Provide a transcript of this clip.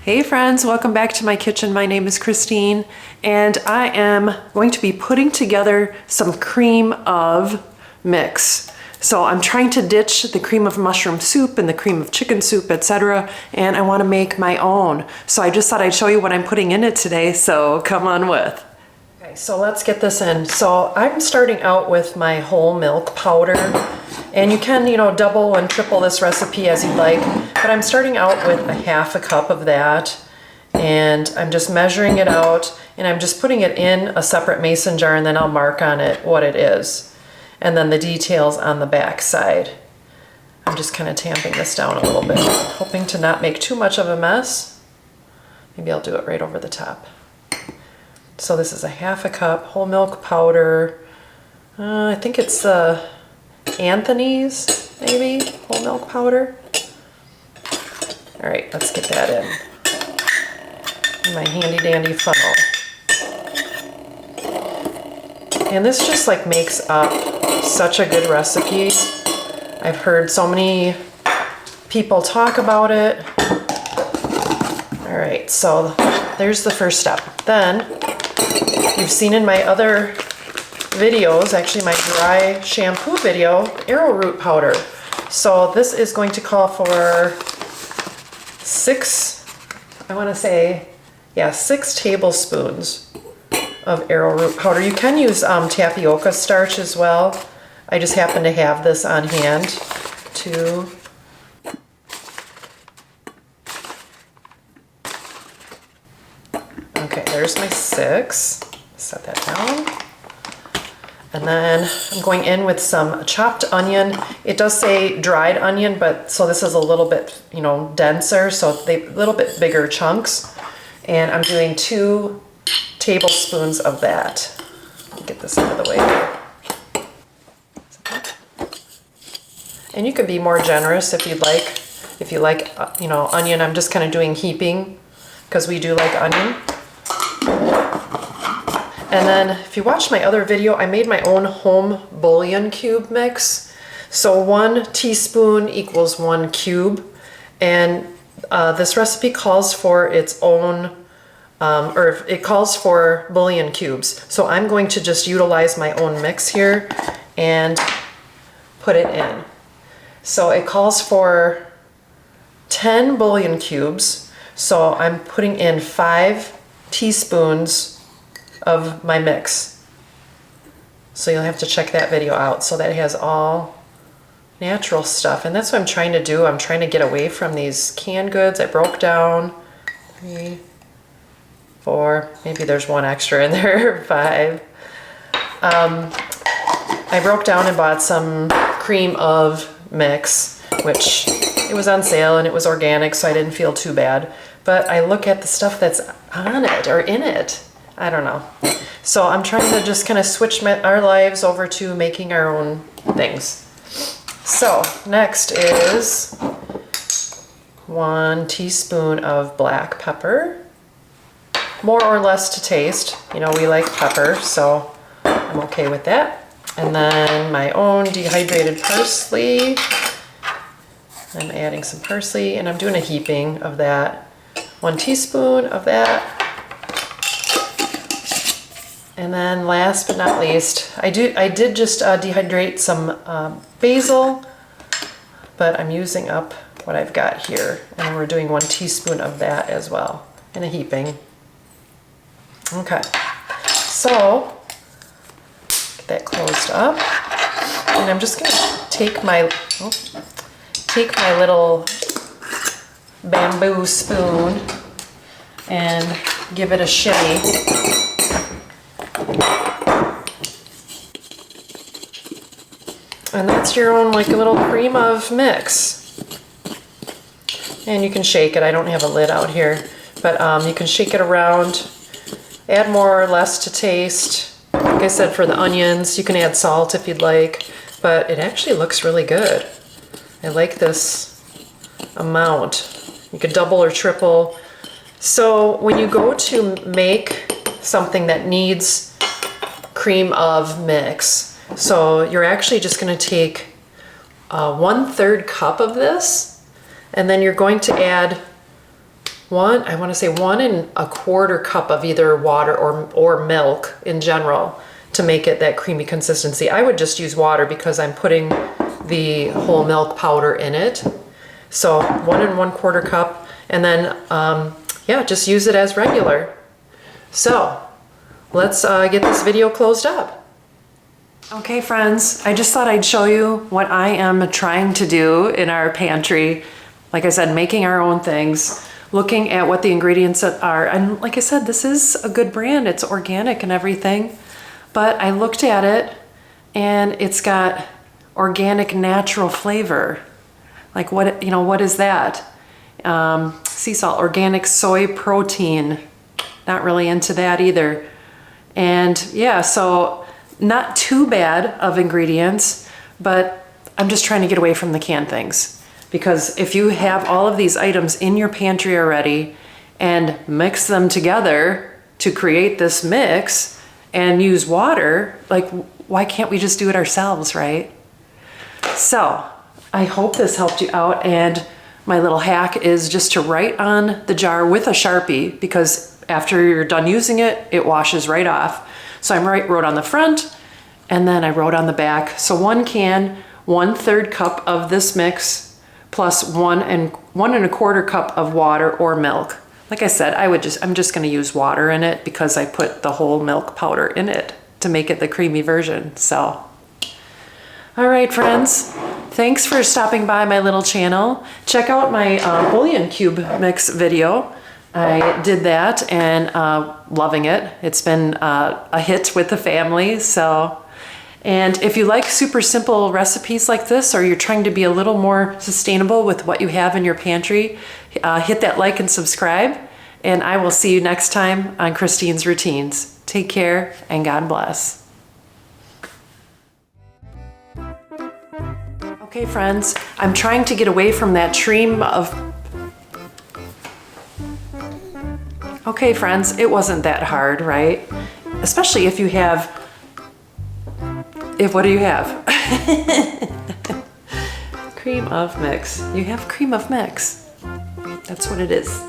Hey friends, welcome back to my kitchen. My name is Christine and I am going to be putting together some cream of mix. So I'm trying to ditch the cream of mushroom soup and the cream of chicken soup, etc. And I want to make my own. So I just thought I'd show you what I'm putting in it today, so come on with. Okay, so let's get this in. So I'm starting out with my whole milk powder. And you can, double and triple this recipe as you'd like, but I'm starting out with a half a cup of that, and I'm just measuring it out, and I'm just putting it in a separate mason jar, and then I'll mark on it what it is, and then the details on the back side. I'm just kind of tamping this down a little bit, hoping to not make too much of a mess. Maybe I'll do it right over the top. So this is a half a cup whole milk powder. I think it's Anthony's, maybe, whole milk powder. All right, let's get that in my handy dandy funnel. And this just like makes up such a good recipe. I've heard so many people talk about it. All right, so there's the first step. Then you've seen in my other videos, actually my dry shampoo video, arrowroot powder. So this is going to call for 6 tablespoons of arrowroot powder. You can use tapioca starch as well. I just happen to have this on hand too. Okay, there's my 6. Set that down. And then I'm going in with some chopped onion. It does say dried onion, but so this is a little bit, denser, so they a little bit bigger chunks. And I'm doing 2 tablespoons of that. Let me get this out of the way. And you can be more generous if you'd like. If you like, onion, I'm just kind of doing heaping because we do like onion. And then if you watch my other video, I made my own home bouillon cube mix. So 1 teaspoon equals 1 cube. And this recipe calls for its own, it calls for bouillon cubes. So I'm going to just utilize my own mix here and put it in. So it calls for 10 bouillon cubes. So I'm putting in 5 teaspoons of my mix. So you'll have to check that video out. So that has all natural stuff. And that's what I'm trying to do. I'm trying to get away from these canned goods. I broke down 3, 4, maybe there's 1 extra in there, 5. I broke down and bought some cream of mix, which it was on sale and it was organic, so I didn't feel too bad. But I look at the stuff that's on it or in it. I don't know. So I'm trying to just kind of switch our lives over to making our own things. So next is 1 teaspoon of black pepper, more or less to taste. We like pepper, so I'm okay with that. And then my own dehydrated parsley. I'm adding some parsley and I'm doing a heaping of that. 1 teaspoon of that. And then last but not least, I did just dehydrate some basil, but I'm using up what I've got here. And we're doing 1 teaspoon of that as well in a heaping. Okay, so get that closed up. And I'm just gonna take my little bamboo spoon and give it a shimmy. And that's your own like a little cream of mix. And you can shake it. I don't have a lid out here, but you can shake it around, add more or less to taste. Like I said, for the onions, you can add salt if you'd like, but it actually looks really good. I like this amount. You could double or triple. So when you go to make something that needs cream of mix, so you're actually just going to take 1/3 cup of this, and then you're going to add I want to say 1 1/4 cup of either water or milk in general to make it that creamy consistency. I would just use water because I'm putting the whole milk powder in it. So 1 1/4 cup, and then yeah, just use it as regular. So let's get this video closed up. Okay friends, I just thought I'd show you what I am trying to do in our pantry. Like I said, making our own things, looking at what the ingredients are. And like I said, this is a good brand. It's organic and everything. But I looked at it and it's got organic natural flavor. Like what, you know, what is that? Sea salt, organic soy protein. Not really into that either. And yeah, so not too bad of ingredients, but I'm just trying to get away from the canned things. Because if you have all of these items in your pantry already and mix them together to create this mix and use water, like why can't we just do it ourselves, right? So I hope this helped you out, and my little hack is just to write on the jar with a Sharpie, because after you're done using it, it washes right off. So I wrote on the front and then I wrote on the back. So 1 can, 1/3 cup of this mix plus 1 1/4 cup of water or milk. Like I said, I'm just gonna use water in it because I put the whole milk powder in it to make it the creamy version. So, all right friends, thanks for stopping by my little channel. Check out my bouillon cube mix video. I did that and loving it. It's been a hit with the family. So, and if you like super simple recipes like this, or you're trying to be a little more sustainable with what you have in your pantry, hit that like and subscribe, and I will see you next time on Christine's Routines. Take care and God bless. Okay friends, I'm trying to get away from that stream of... Okay friends, it wasn't that hard, right? Especially if you have... What do you have? Cream of mix. You have cream of mix. That's what it is.